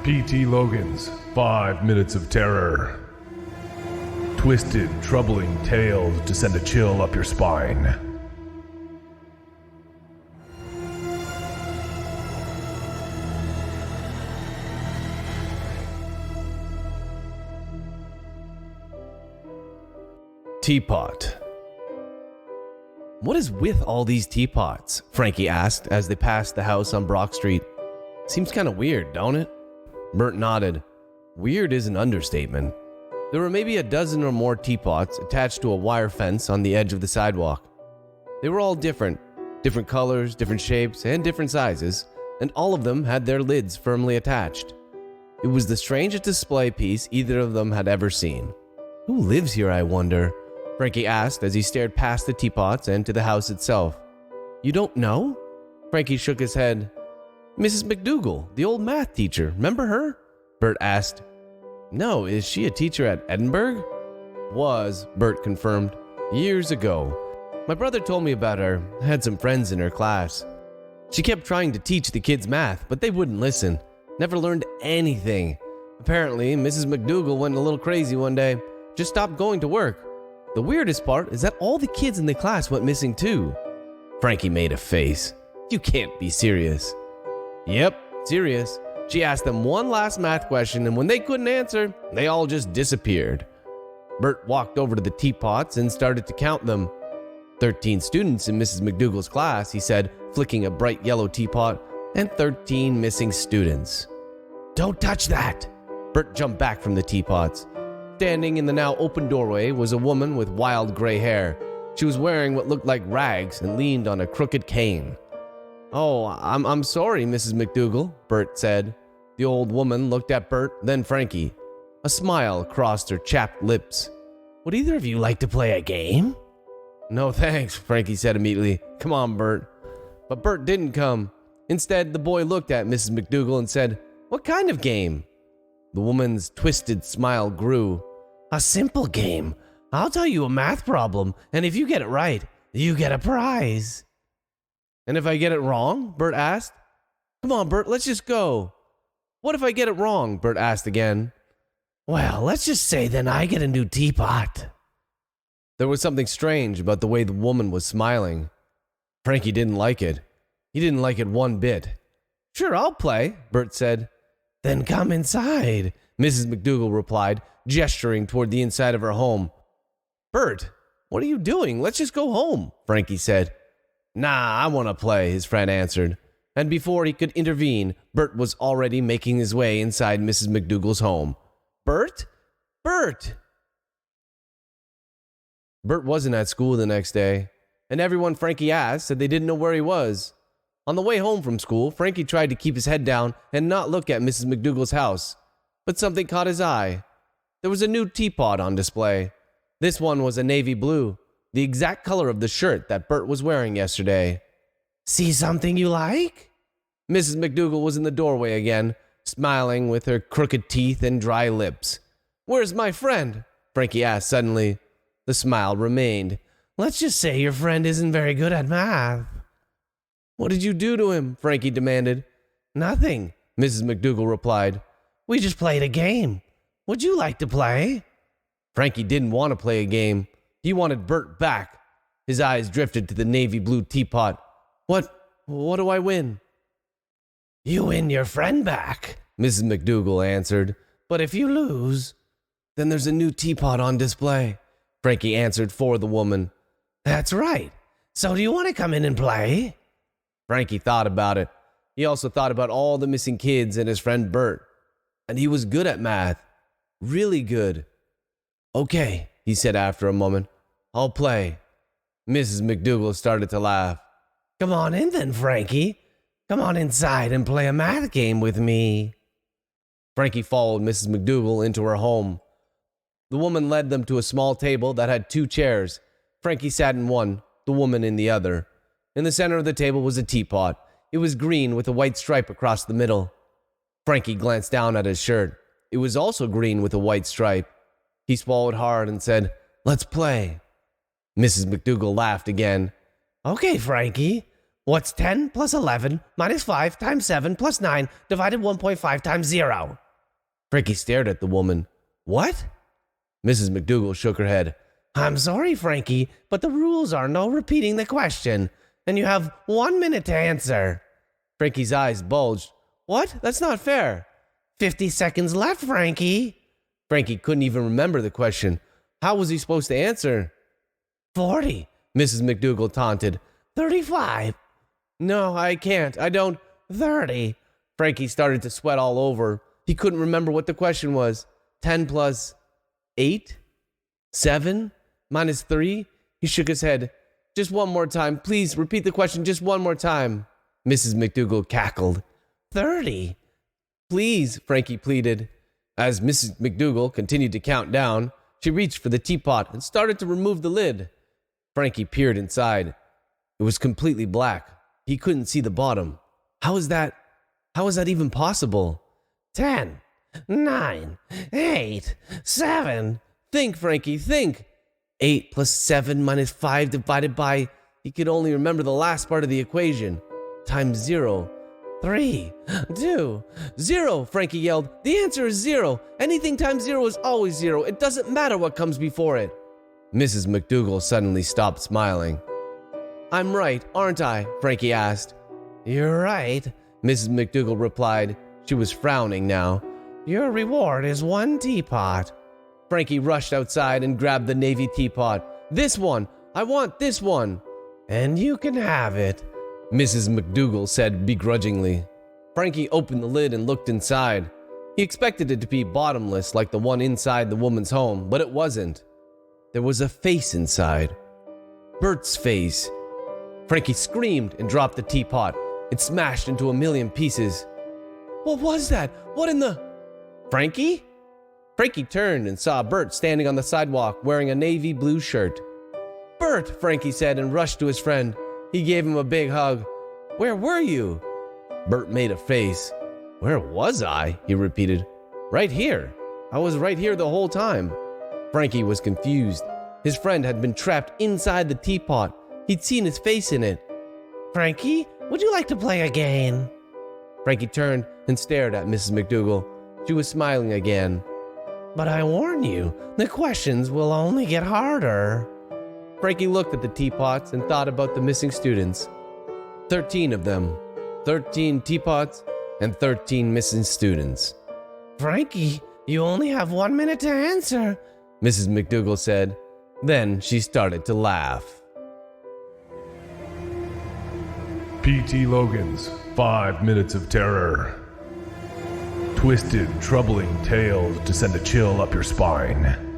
P.T. Logan's 5 Minutes of Terror. Twisted, troubling tales to send a chill up your spine. Teapot. "What is with all these teapots?" Frankie asked as they passed the house on Brock Street. "Seems kind of weird, don't it?" Bert nodded. Weird is an understatement. There were maybe a dozen or more teapots attached to a wire fence on the edge of the sidewalk. They were all different colors, different shapes, and different sizes, and all of them had their lids firmly attached. It was the strangest display piece either of them had ever seen. "Who lives here, I wonder?" Frankie asked as he stared past the teapots and to the house itself. "You don't know?" Frankie shook his head. "Mrs. McDougal, the old math teacher, remember her?" Bert asked. "No, is she a teacher at Edinburgh?" "Was," Bert confirmed. "Years ago. My brother told me about her. I had some friends in her class. She kept trying to teach the kids math, but they wouldn't listen. Never learned anything. Apparently, Mrs. McDougal went a little crazy one day. Just stopped going to work. The weirdest part is that all the kids in the class went missing too." Frankie made a face. "You can't be serious." "Yep, serious. She asked them one last math question, and when they couldn't answer, they all just disappeared." Bert walked over to the teapots and started to count them. 13 students in Mrs. McDougal's class, he said, flicking a bright yellow teapot, and 13 missing students. "Don't touch that!" Bert jumped back from the teapots. Standing in the now open doorway was a woman with wild gray hair. She was wearing what looked like rags and leaned on a crooked cane. "Oh, I'm sorry, Mrs. McDougal," Bert said. The old woman looked at Bert, then Frankie. A smile crossed her chapped lips. "Would either of you like to play a game?" "No thanks," Frankie said immediately. "Come on, Bert." But Bert didn't come. Instead, the boy looked at Mrs. McDougal and said, "What kind of game?" The woman's twisted smile grew. "A simple game. I'll tell you a math problem, and if you get it right, you get a prize." "And if I get it wrong?" Bert asked. "Come on, Bert, let's just go." "What if I get it wrong?" Bert asked again. "Well, let's just say then I get a new teapot." There was something strange about the way the woman was smiling. Frankie didn't like it. He didn't like it one bit. "Sure, I'll play," Bert said. "Then come inside," Mrs. McDougal replied, gesturing toward the inside of her home. "Bert, what are you doing? Let's just go home," Frankie said. "Nah, I want to play," his friend answered. And before he could intervene, Bert was already making his way inside Mrs. McDougal's home. "Bert? Bert!" Bert wasn't at school the next day, and everyone Frankie asked said they didn't know where he was. On the way home from school, Frankie tried to keep his head down and not look at Mrs. McDougal's house, but something caught his eye. There was a new teapot on display. This one was a navy blue, the exact color of the shirt that Bert was wearing yesterday. "See something you like?" Mrs. McDougal was in the doorway again, smiling with her crooked teeth and dry lips. "Where's my friend?" Frankie asked suddenly. The smile remained. "Let's just say your friend isn't very good at math." "What did you do to him?" Frankie demanded. "Nothing," Mrs. McDougal replied. "We just played a game. Would you like to play?" Frankie didn't want to play a game. He wanted Bert back. His eyes drifted to the navy blue teapot. What do I win?" "You win your friend back," Mrs. McDougal answered. "But if you lose, then there's a new teapot on display," Frankie answered for the woman. "That's right. So do you want to come in and play?" Frankie thought about it. He also thought about all the missing kids and his friend Bert. And he was good at math. Really good. "Okay," he said after a moment. "I'll play." Mrs. McDougal started to laugh. "Come on in then, Frankie. Come on inside and play a math game with me." Frankie followed Mrs. McDougal into her home. The woman led them to a small table that had 2 chairs. Frankie sat in one, the woman in the other. In the center of the table was a teapot. It was green with a white stripe across the middle. Frankie glanced down at his shirt. It was also green with a white stripe. He swallowed hard and said, "Let's play." Mrs. McDougal laughed again. "Okay, Frankie, What's 10 plus 11 minus 5 times 7 plus 9 divided 1.5 times 0? Frankie stared at the woman. What? Mrs. McDougal shook her head. I'm sorry, Frankie, but the rules are no repeating the question, and you have 1 minute to answer. Frankie's eyes bulged. What? That's not fair. 50 seconds left, Frankie. Frankie couldn't even remember the question. How was he supposed to answer? 40, Mrs. McDougal taunted. 35. No, I can't. I don't. 30. Frankie started to sweat all over. He couldn't remember what the question was. 10 plus 8? 7? Minus 3? He shook his head. Just one more time. Please repeat the question just one more time. Mrs. McDougal cackled. 30. Please, Frankie pleaded. As Mrs. McDougal continued to count down, she reached for the teapot and started to remove the lid. Frankie peered inside. It was completely black. He couldn't see the bottom. How is that even possible? 10, 9, 8, 7. Think, Frankie, think. 8 plus 7 minus 5 divided by, he could only remember the last part of the equation, times 0. 3, 2, 0, Frankie yelled. The answer is 0. Anything times 0 is always 0. It doesn't matter what comes before it. Mrs. McDougal suddenly stopped smiling. I'm right, aren't I? Frankie asked. You're right, Mrs. McDougal replied. She was frowning now. Your reward is 1 teapot. Frankie rushed outside and grabbed the navy teapot. This one! I want this one! And you can have it, Mrs. McDougal said begrudgingly. Frankie opened the lid and looked inside. He expected it to be bottomless like the one inside the woman's home, but it wasn't. There was a face inside. Bert's face. Frankie screamed and dropped the teapot. It smashed into a million pieces. What was that? What in the... Frankie? Frankie turned and saw Bert standing on the sidewalk wearing a navy blue shirt. Bert, Frankie said and rushed to his friend. He gave him a big hug. Where were you? Bert made a face. Where was I? He repeated. Right here. I was right here the whole time. Frankie was confused. His friend had been trapped inside the teapot. He'd seen his face in it. Frankie, would you like to play a game? Frankie turned and stared at Mrs. McDougal. She was smiling again. But I warn you, the questions will only get harder. Frankie looked at the teapots and thought about the missing students. 13 of them. 13 teapots and 13 missing students. Frankie, you only have 1 minute to answer, Mrs. McDougal said. Then she started to laugh. P.T. Logan's 5 Minutes of Terror. Twisted, troubling tales to send a chill up your spine.